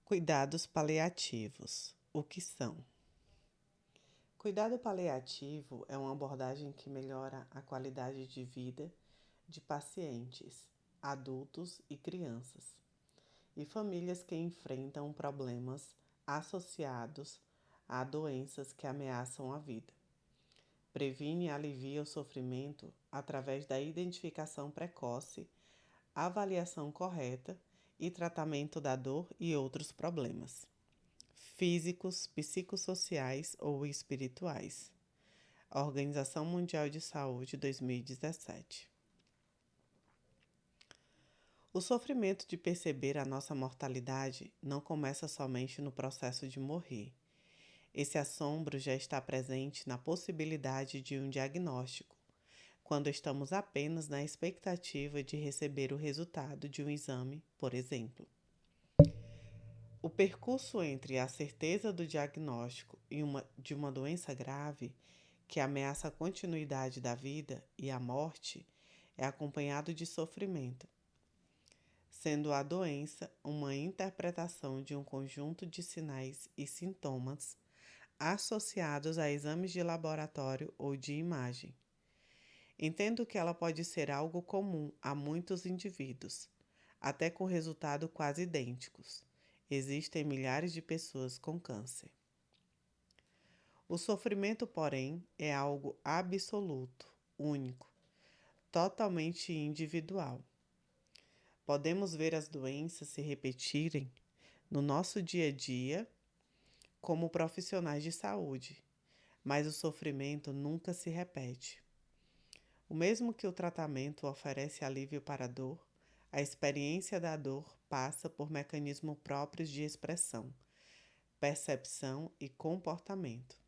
Cuidados paliativos. O que são? Cuidado paliativo é uma abordagem que melhora a qualidade de vida de pacientes, adultos e crianças, e famílias que enfrentam problemas associados a doenças que ameaçam a vida. Previne e alivia o sofrimento através da identificação precoce, avaliação correta e tratamento da dor e outros problemas físicos, psicossociais ou espirituais. A Organização Mundial de Saúde 2017. O sofrimento de perceber a nossa mortalidade não começa somente no processo de morrer. Esse assombro já está presente na possibilidade de um diagnóstico, quando estamos apenas na expectativa de receber o resultado de um exame, por exemplo. O percurso entre a certeza do diagnóstico de uma doença grave que ameaça a continuidade da vida e a morte é acompanhado de sofrimento, sendo a doença uma interpretação de um conjunto de sinais e sintomas associados a exames de laboratório ou de imagem. Entendo que ela pode ser algo comum a muitos indivíduos, até com resultados quase idênticos. Existem milhares de pessoas com câncer. O sofrimento, porém, é algo absoluto, único, totalmente individual. Podemos ver as doenças se repetirem no nosso dia a dia como profissionais de saúde, mas o sofrimento nunca se repete. O mesmo que o tratamento oferece alívio para a dor, a experiência da dor passa por mecanismos próprios de expressão, percepção e comportamento.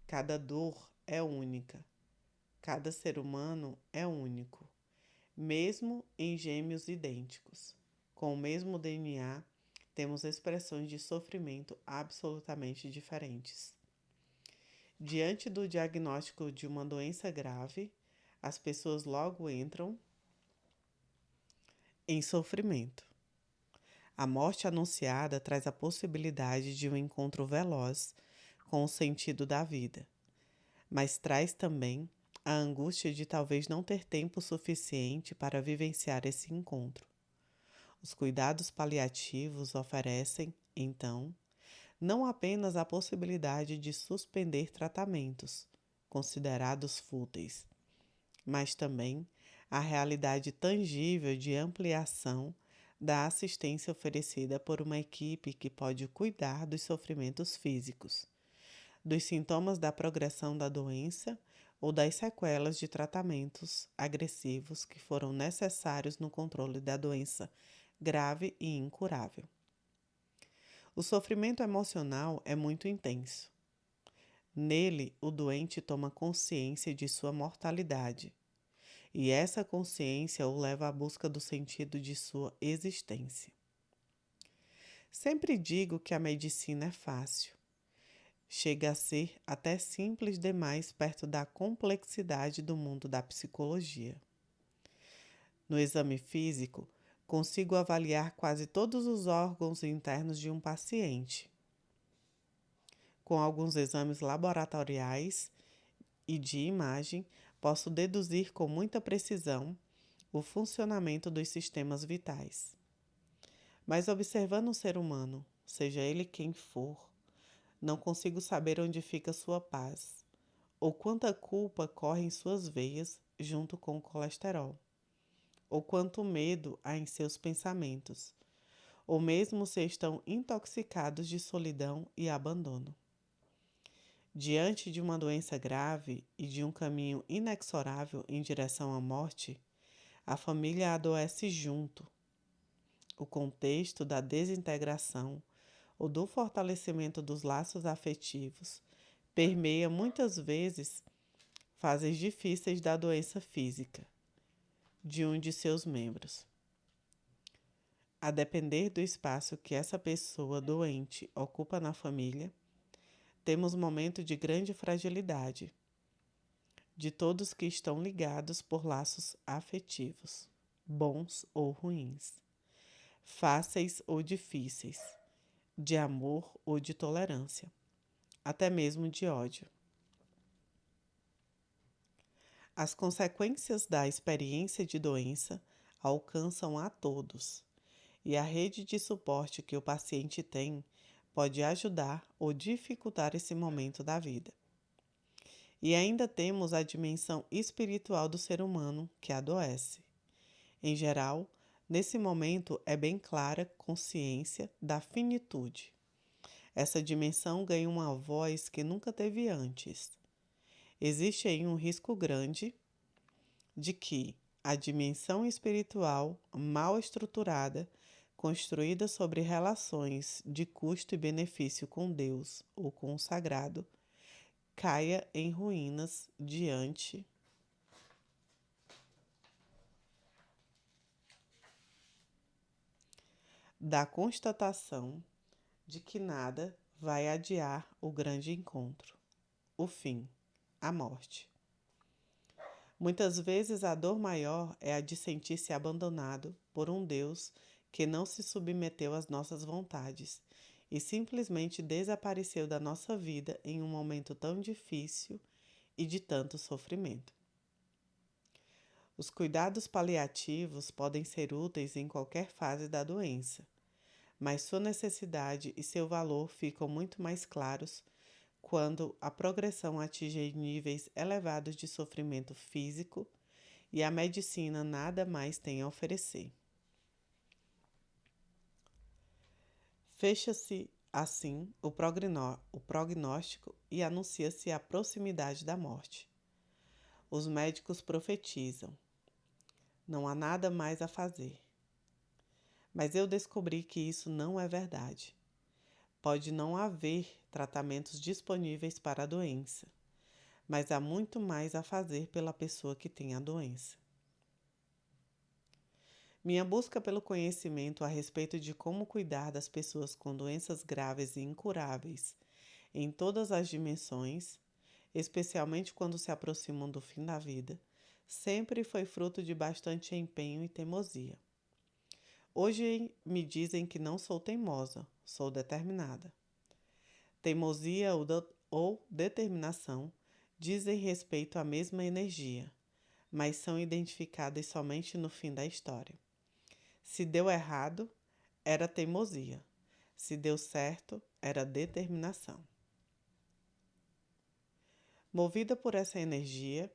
Cada dor é única. Cada ser humano é único, mesmo em gêmeos idênticos. Com o mesmo DNA, temos expressões de sofrimento absolutamente diferentes. Diante do diagnóstico de uma doença grave, as pessoas logo entram em sofrimento. A morte anunciada traz a possibilidade de um encontro veloz com o sentido da vida, mas traz também a angústia de talvez não ter tempo suficiente para vivenciar esse encontro. Os cuidados paliativos oferecem, então, não apenas a possibilidade de suspender tratamentos considerados fúteis, mas também a realidade tangível de ampliação da assistência oferecida por uma equipe que pode cuidar dos sofrimentos físicos, dos sintomas da progressão da doença ou das sequelas de tratamentos agressivos que foram necessários no controle da doença grave e incurável. O sofrimento emocional é muito intenso. Nele, o doente toma consciência de sua mortalidade, e essa consciência o leva à busca do sentido de sua existência. Sempre digo que a medicina é fácil. Chega a ser até simples demais perto da complexidade do mundo da psicologia. No exame físico, consigo avaliar quase todos os órgãos internos de um paciente. Com alguns exames laboratoriais e de imagem, posso deduzir com muita precisão o funcionamento dos sistemas vitais. Mas observando um ser humano, seja ele quem for, não consigo saber onde fica sua paz, ou quanta culpa corre em suas veias junto com o colesterol, ou quanto medo há em seus pensamentos, ou mesmo se estão intoxicados de solidão e abandono. Diante de uma doença grave e de um caminho inexorável em direção à morte, a família adoece junto. O contexto da desintegração ou do fortalecimento dos laços afetivos permeia muitas vezes fases difíceis da doença física de um de seus membros. A depender do espaço que essa pessoa doente ocupa na família, temos momentos de grande fragilidade de todos que estão ligados por laços afetivos, bons ou ruins, fáceis ou difíceis, de amor ou de tolerância, até mesmo de ódio. As consequências da experiência de doença alcançam a todos, e a rede de suporte que o paciente tem pode ajudar ou dificultar esse momento da vida. E ainda temos a dimensão espiritual do ser humano que adoece. Em geral, nesse momento é bem clara consciência da finitude. Essa dimensão ganha uma voz que nunca teve antes. Existe aí um risco grande de que a dimensão espiritual mal estruturada, construída sobre relações de custo e benefício com Deus ou com o sagrado, caia em ruínas diante da constatação de que nada vai adiar o grande encontro, o fim, a morte. Muitas vezes a dor maior é a de sentir-se abandonado por um Deus que não se submeteu às nossas vontades e simplesmente desapareceu da nossa vida em um momento tão difícil e de tanto sofrimento. Os cuidados paliativos podem ser úteis em qualquer fase da doença, mas sua necessidade e seu valor ficam muito mais claros quando a progressão atinge níveis elevados de sofrimento físico e a medicina nada mais tem a oferecer. Fecha-se, assim, o prognóstico e anuncia-se a proximidade da morte. Os médicos profetizam: não há nada mais a fazer. Mas eu descobri que isso não é verdade. Pode não haver tratamentos disponíveis para a doença, mas há muito mais a fazer pela pessoa que tem a doença. Minha busca pelo conhecimento a respeito de como cuidar das pessoas com doenças graves e incuráveis em todas as dimensões, especialmente quando se aproximam do fim da vida, sempre foi fruto de bastante empenho e teimosia. Hoje me dizem que não sou teimosa, sou determinada. Teimosia ou determinação dizem respeito à mesma energia, mas são identificadas somente no fim da história. Se deu errado, era teimosia. Se deu certo, era determinação. Movida por essa energia,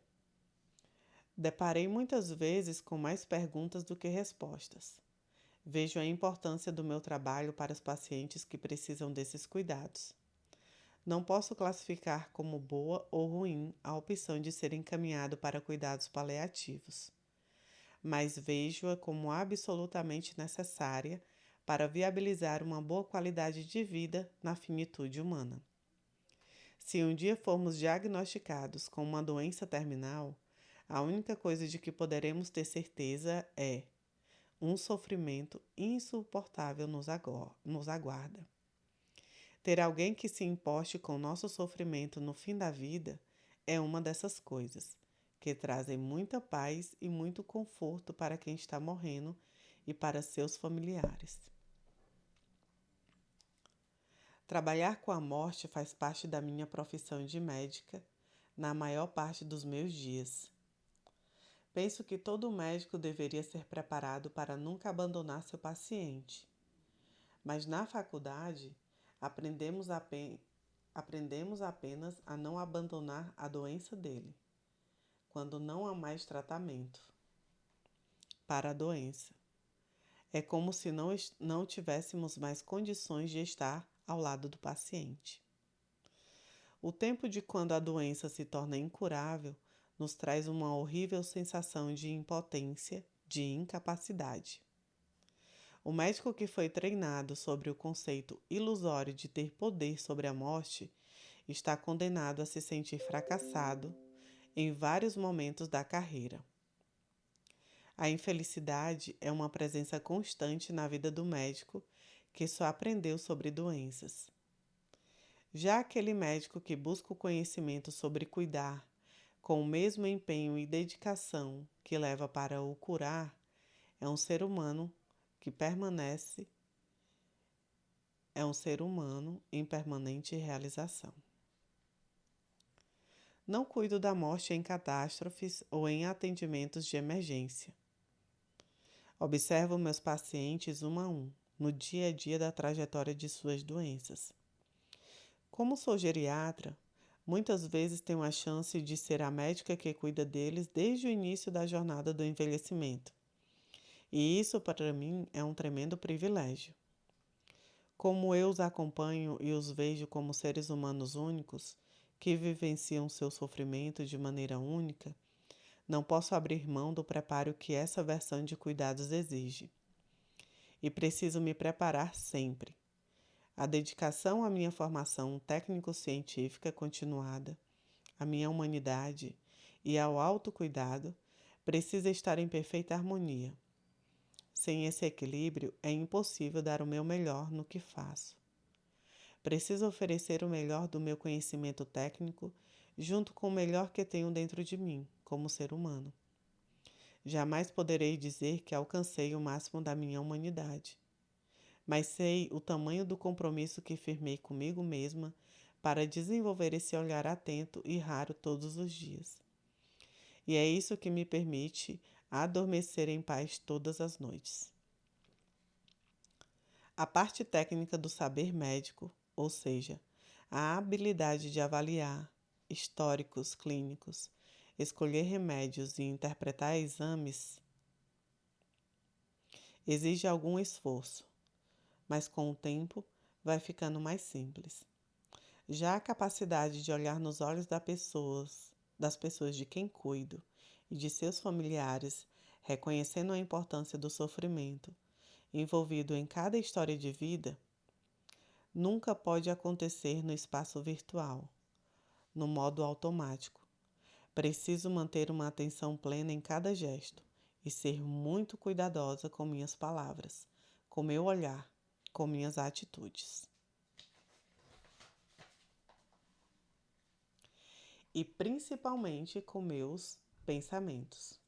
deparei muitas vezes com mais perguntas do que respostas. Vejo a importância do meu trabalho para os pacientes que precisam desses cuidados. Não posso classificar como boa ou ruim a opção de ser encaminhado para cuidados paliativos, mas vejo-a como absolutamente necessária para viabilizar uma boa qualidade de vida na finitude humana. Se um dia formos diagnosticados com uma doença terminal, a única coisa de que poderemos ter certeza é: um sofrimento insuportável nos aguarda. Ter alguém que se importe com nosso sofrimento no fim da vida é uma dessas coisas, que trazem muita paz e muito conforto para quem está morrendo e para seus familiares. Trabalhar com a morte faz parte da minha profissão de médica na maior parte dos meus dias. Penso que todo médico deveria ser preparado para nunca abandonar seu paciente. Mas na faculdade, aprendemos apenas a não abandonar a doença dele, quando não há mais tratamento para a doença. É como se não tivéssemos mais condições de estar ao lado do paciente. O tempo de quando a doença se torna incurável nos traz uma horrível sensação de impotência, de incapacidade. O médico que foi treinado sobre o conceito ilusório de ter poder sobre a morte está condenado a se sentir fracassado em vários momentos da carreira. A infelicidade é uma presença constante na vida do médico que só aprendeu sobre doenças. Já aquele médico que busca o conhecimento sobre cuidar, com o mesmo empenho e dedicação que leva para o curar, é um ser humano que permanece é um ser humano em permanente realização. Não cuido da morte em catástrofes ou em atendimentos de emergência. Observo meus pacientes um a um, no dia a dia da trajetória de suas doenças. Como sou geriatra, muitas vezes tenho a chance de ser a médica que cuida deles desde o início da jornada do envelhecimento. E isso, para mim, é um tremendo privilégio. Como eu os acompanho e os vejo como seres humanos únicos, que vivenciam seu sofrimento de maneira única, não posso abrir mão do preparo que essa versão de cuidados exige. E preciso me preparar sempre. A dedicação à minha formação técnico-científica continuada, à minha humanidade e ao autocuidado precisa estar em perfeita harmonia. Sem esse equilíbrio, é impossível dar o meu melhor no que faço. Preciso oferecer o melhor do meu conhecimento técnico, junto com o melhor que tenho dentro de mim, como ser humano. Jamais poderei dizer que alcancei o máximo da minha humanidade, mas sei o tamanho do compromisso que firmei comigo mesma para desenvolver esse olhar atento e raro todos os dias. E é isso que me permite adormecer em paz todas as noites. A parte técnica do saber médico, ou seja, a habilidade de avaliar históricos clínicos, escolher remédios e interpretar exames, exige algum esforço, mas com o tempo vai ficando mais simples. Já a capacidade de olhar nos olhos das pessoas de quem cuido e de seus familiares, reconhecendo a importância do sofrimento envolvido em cada história de vida, nunca pode acontecer no espaço virtual, no modo automático. Preciso manter uma atenção plena em cada gesto e ser muito cuidadosa com minhas palavras, com meu olhar, com minhas atitudes. E principalmente com meus pensamentos.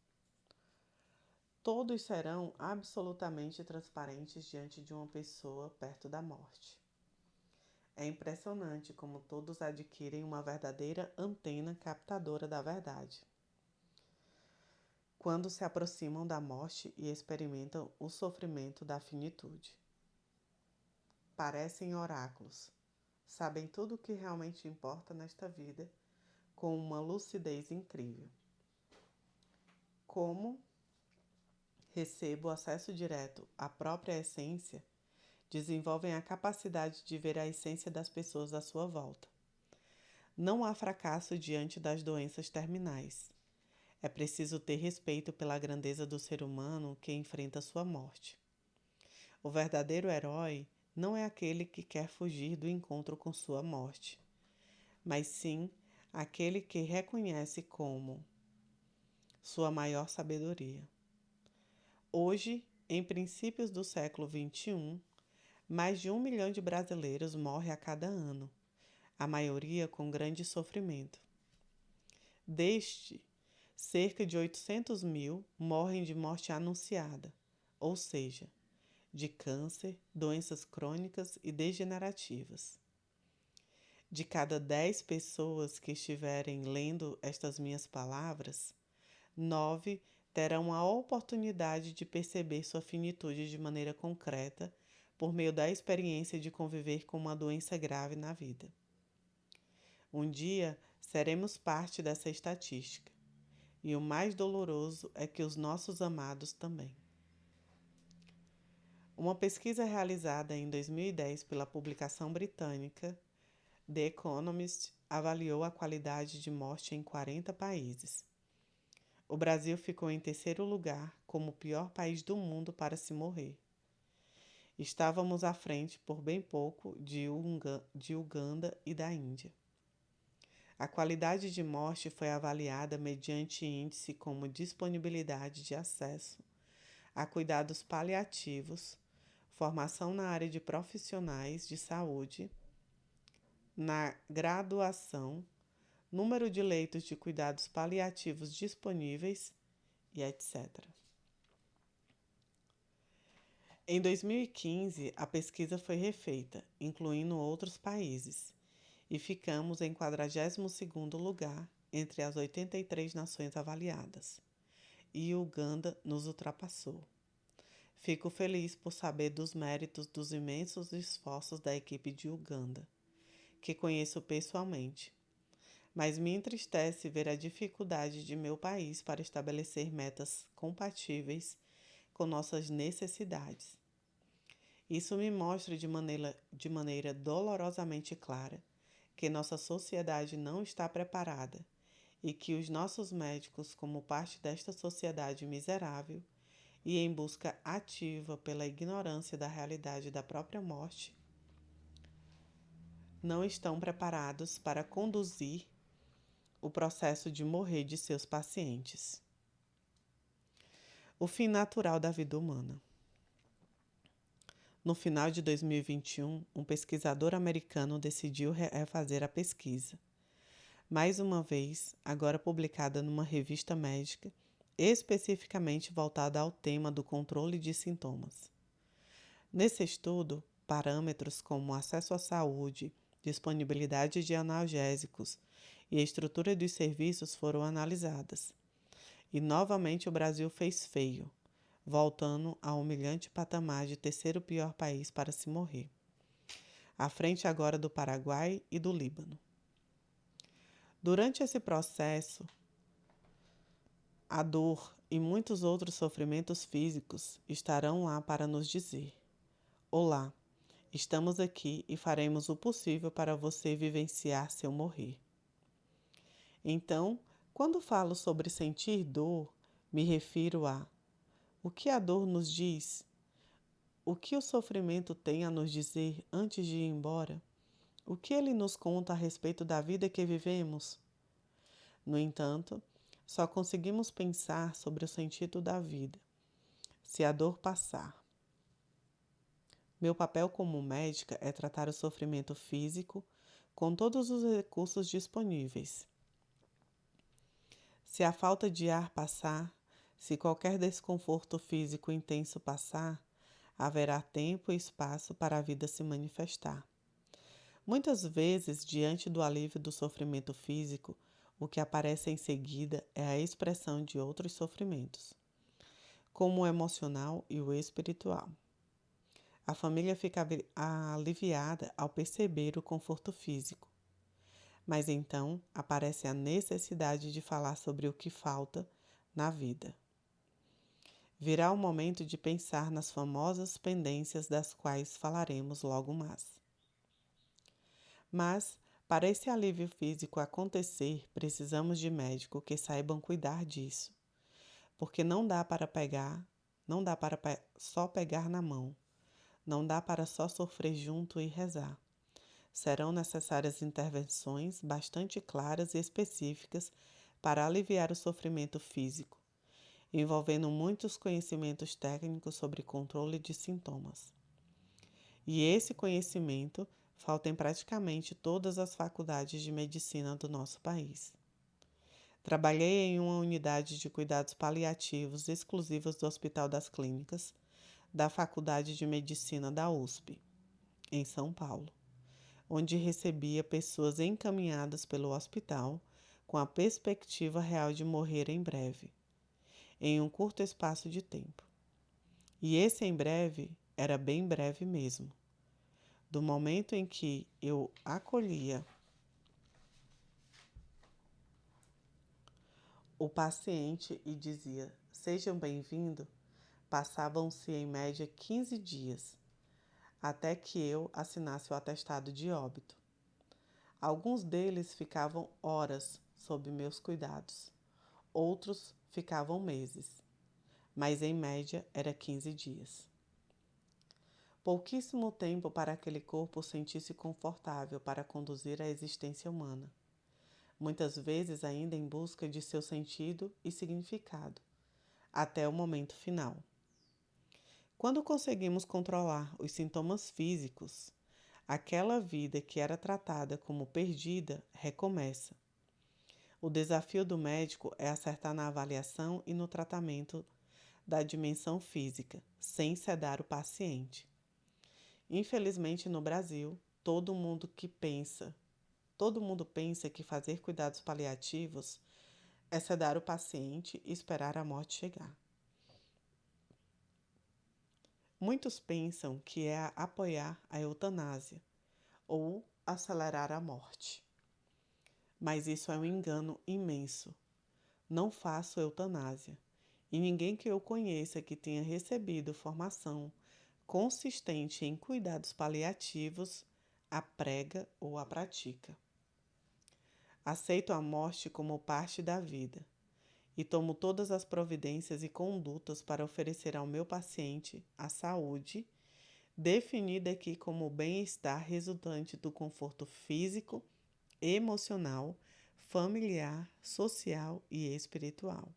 Todos serão absolutamente transparentes diante de uma pessoa perto da morte. É impressionante como todos adquirem uma verdadeira antena captadora da verdade quando se aproximam da morte e experimentam o sofrimento da finitude. Parecem oráculos, sabem tudo o que realmente importa nesta vida com uma lucidez incrível. Como recebo acesso direto à própria essência, desenvolvem a capacidade de ver a essência das pessoas à sua volta. Não há fracasso diante das doenças terminais. É preciso ter respeito pela grandeza do ser humano que enfrenta sua morte. O verdadeiro herói não é aquele que quer fugir do encontro com sua morte, mas sim aquele que reconhece como sua maior sabedoria. Hoje, em princípios do século XXI, mais de 1 milhão de brasileiros morrem a cada ano, a maioria com grande sofrimento. Deste, cerca de 800 mil morrem de morte anunciada, ou seja, de câncer, doenças crônicas e degenerativas. De cada 10 pessoas que estiverem lendo estas minhas palavras, 9 terão a oportunidade de perceber sua finitude de maneira concreta por meio da experiência de conviver com uma doença grave na vida. Um dia seremos parte dessa estatística, e o mais doloroso é que os nossos amados também. Uma pesquisa realizada em 2010 pela publicação britânica The Economist avaliou a qualidade de morte em 40 países. O Brasil ficou em terceiro lugar como o pior país do mundo para se morrer. Estávamos à frente por bem pouco de Uganda e da Índia. A qualidade de morte foi avaliada mediante índices como disponibilidade de acesso a cuidados paliativos, formação na área de profissionais de saúde, na graduação, número de leitos de cuidados paliativos disponíveis e etc. Em 2015, a pesquisa foi refeita, incluindo outros países, e ficamos em 42º lugar entre as 83 nações avaliadas, e Uganda nos ultrapassou. Fico feliz por saber dos méritos dos imensos esforços da equipe de Uganda, que conheço pessoalmente, mas me entristece ver a dificuldade de meu país para estabelecer metas compatíveis com nossas necessidades. Isso me mostra de maneira dolorosamente clara que nossa sociedade não está preparada e que os nossos médicos, como parte desta sociedade miserável e em busca ativa pela ignorância da realidade da própria morte, não estão preparados para conduzir o processo de morrer de seus pacientes. O fim natural da vida humana. No final de 2021, um pesquisador americano decidiu refazer a pesquisa. Mais uma vez, agora publicada numa revista médica, especificamente voltada ao tema do controle de sintomas. Nesse estudo, parâmetros como acesso à saúde, disponibilidade de analgésicos e estrutura dos serviços foram analisadas. E novamente o Brasil fez feio, voltando ao humilhante patamar de terceiro pior país para se morrer, à frente agora do Paraguai e do Líbano. Durante esse processo, a dor e muitos outros sofrimentos físicos estarão lá para nos dizer: olá, estamos aqui e faremos o possível para você vivenciar seu morrer. Então, quando falo sobre sentir dor, me refiro a o que a dor nos diz, o que o sofrimento tem a nos dizer antes de ir embora, o que ele nos conta a respeito da vida que vivemos. No entanto, só conseguimos pensar sobre o sentido da vida se a dor passar. Meu papel como médica é tratar o sofrimento físico com todos os recursos disponíveis. Se a falta de ar passar, se qualquer desconforto físico intenso passar, haverá tempo e espaço para a vida se manifestar. Muitas vezes, diante do alívio do sofrimento físico, o que aparece em seguida é a expressão de outros sofrimentos, como o emocional e o espiritual. A família fica aliviada ao perceber o conforto físico, mas então aparece a necessidade de falar sobre o que falta na vida. Virá o momento de pensar nas famosas pendências das quais falaremos logo mais. Mas, para esse alívio físico acontecer, precisamos de médicos que saibam cuidar disso, porque não dá para só pegar na mão, não dá para só sofrer junto e rezar. Serão necessárias intervenções bastante claras e específicas para aliviar o sofrimento físico, envolvendo muitos conhecimentos técnicos sobre controle de sintomas. E esse conhecimento falta em praticamente todas as faculdades de medicina do nosso país. Trabalhei em uma unidade de cuidados paliativos exclusivos do Hospital das Clínicas, da Faculdade de Medicina da USP, em São Paulo, onde recebia pessoas encaminhadas pelo hospital com a perspectiva real de morrer em breve, em um curto espaço de tempo. E esse em breve era bem breve mesmo. Do momento em que eu acolhia o paciente e dizia: "Sejam bem-vindos", passavam-se em média 15 dias, até que eu assinasse o atestado de óbito. Alguns deles ficavam horas sob meus cuidados, outros ficavam meses, mas em média era 15 dias. Pouquíssimo tempo para aquele corpo sentir-se confortável para conduzir a existência humana, muitas vezes ainda em busca de seu sentido e significado, até o momento final. Quando conseguimos controlar os sintomas físicos, aquela vida que era tratada como perdida recomeça. O desafio do médico é acertar na avaliação e no tratamento da dimensão física, sem sedar o paciente. Infelizmente, no Brasil, todo mundo pensa que fazer cuidados paliativos é sedar o paciente e esperar a morte chegar. Muitos pensam que é apoiar a eutanásia ou acelerar a morte. Mas isso é um engano imenso. Não faço eutanásia, e ninguém que eu conheça que tenha recebido formação consistente em cuidados paliativos a prega ou a pratica. Aceito a morte como parte da vida e tomo todas as providências e condutas para oferecer ao meu paciente a saúde, definida aqui como o bem-estar resultante do conforto físico, emocional, familiar, social e espiritual.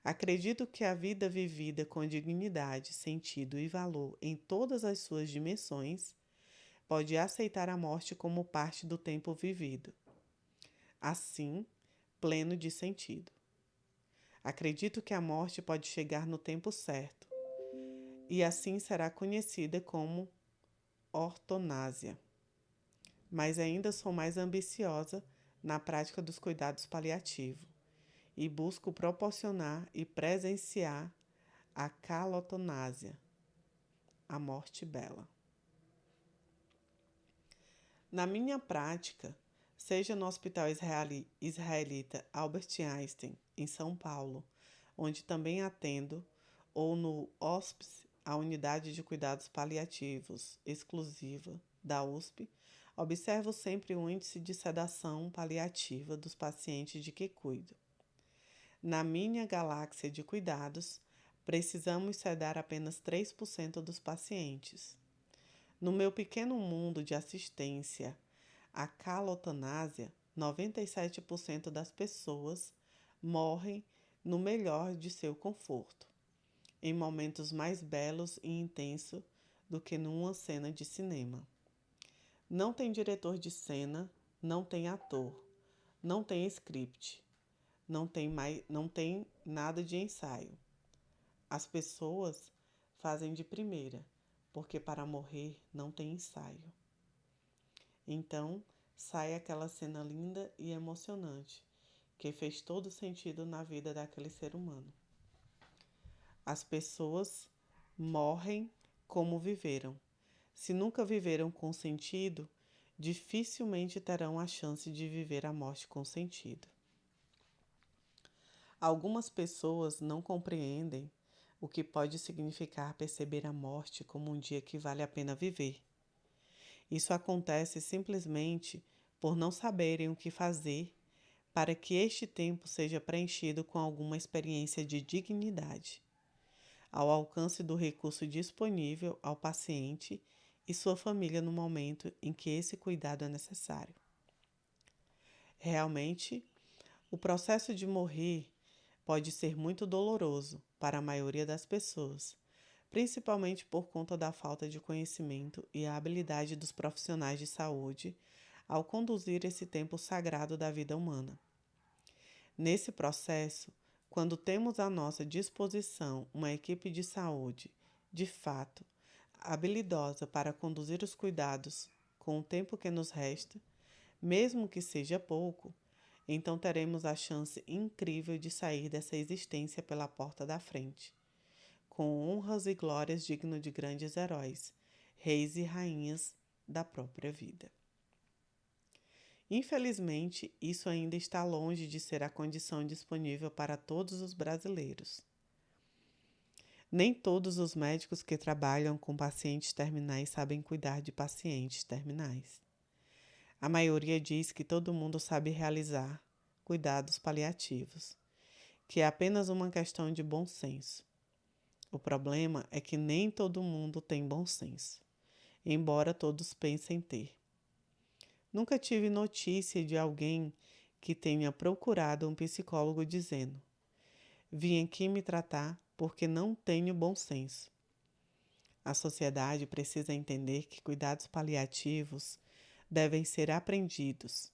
Acredito que a vida vivida com dignidade, sentido e valor em todas as suas dimensões pode aceitar a morte como parte do tempo vivido, assim, pleno de sentido. Acredito que a morte pode chegar no tempo certo e assim será conhecida como ortonásia. Mas ainda sou mais ambiciosa na prática dos cuidados paliativos e busco proporcionar e presenciar a calotonásia, a morte bela. Na minha prática, seja no Hospital Israelita Albert Einstein, em São Paulo, onde também atendo, ou no Hospice, a Unidade de Cuidados Paliativos exclusiva da USP, observo sempre o índice de sedação paliativa dos pacientes de que cuido. Na minha galáxia de cuidados, precisamos sedar apenas 3% dos pacientes. No meu pequeno mundo de assistência à calotanásia, 97% das pessoas morrem no melhor de seu conforto, em momentos mais belos e intensos do que numa cena de cinema. Não tem diretor de cena, não tem ator, não tem script, não tem nada de ensaio. As pessoas fazem de primeira, porque para morrer não tem ensaio. Então, sai aquela cena linda e emocionante, que fez todo sentido na vida daquele ser humano. As pessoas morrem como viveram. Se nunca viveram com sentido, dificilmente terão a chance de viver a morte com sentido. Algumas pessoas não compreendem o que pode significar perceber a morte como um dia que vale a pena viver. Isso acontece simplesmente por não saberem o que fazer para que este tempo seja preenchido com alguma experiência de dignidade, ao alcance do recurso disponível ao paciente e sua família no momento em que esse cuidado é necessário. Realmente, o processo de morrer pode ser muito doloroso para a maioria das pessoas, principalmente por conta da falta de conhecimento e a habilidade dos profissionais de saúde ao conduzir esse tempo sagrado da vida humana. Nesse processo, quando temos à nossa disposição uma equipe de saúde, de fato, habilidosa para conduzir os cuidados com o tempo que nos resta, mesmo que seja pouco, então teremos a chance incrível de sair dessa existência pela porta da frente, com honras e glórias dignas de grandes heróis, reis e rainhas da própria vida. Infelizmente, isso ainda está longe de ser a condição disponível para todos os brasileiros. Nem todos os médicos que trabalham com pacientes terminais sabem cuidar de pacientes terminais. A maioria diz que todo mundo sabe realizar cuidados paliativos, que é apenas uma questão de bom senso. O problema é que nem todo mundo tem bom senso, embora todos pensem ter. Nunca tive notícia de alguém que tenha procurado um psicólogo dizendo: "Vim aqui me tratar porque não tenho bom senso". A sociedade precisa entender que cuidados paliativos devem ser aprendidos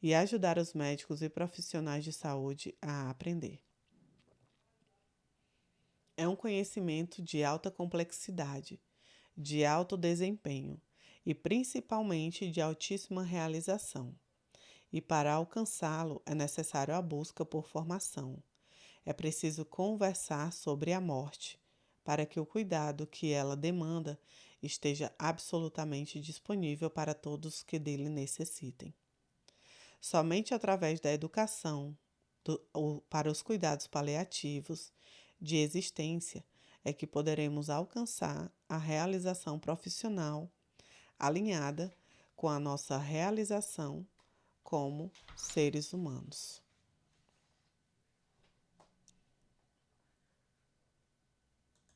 e ajudar os médicos e profissionais de saúde a aprender. É um conhecimento de alta complexidade, de alto desempenho e principalmente de altíssima realização. E para alcançá-lo é necessário a busca por formação. É preciso conversar sobre a morte, para que o cuidado que ela demanda esteja absolutamente disponível para todos que dele necessitem. Somente através da educação para os cuidados paliativos de existência é que poderemos alcançar a realização profissional alinhada com a nossa realização como seres humanos.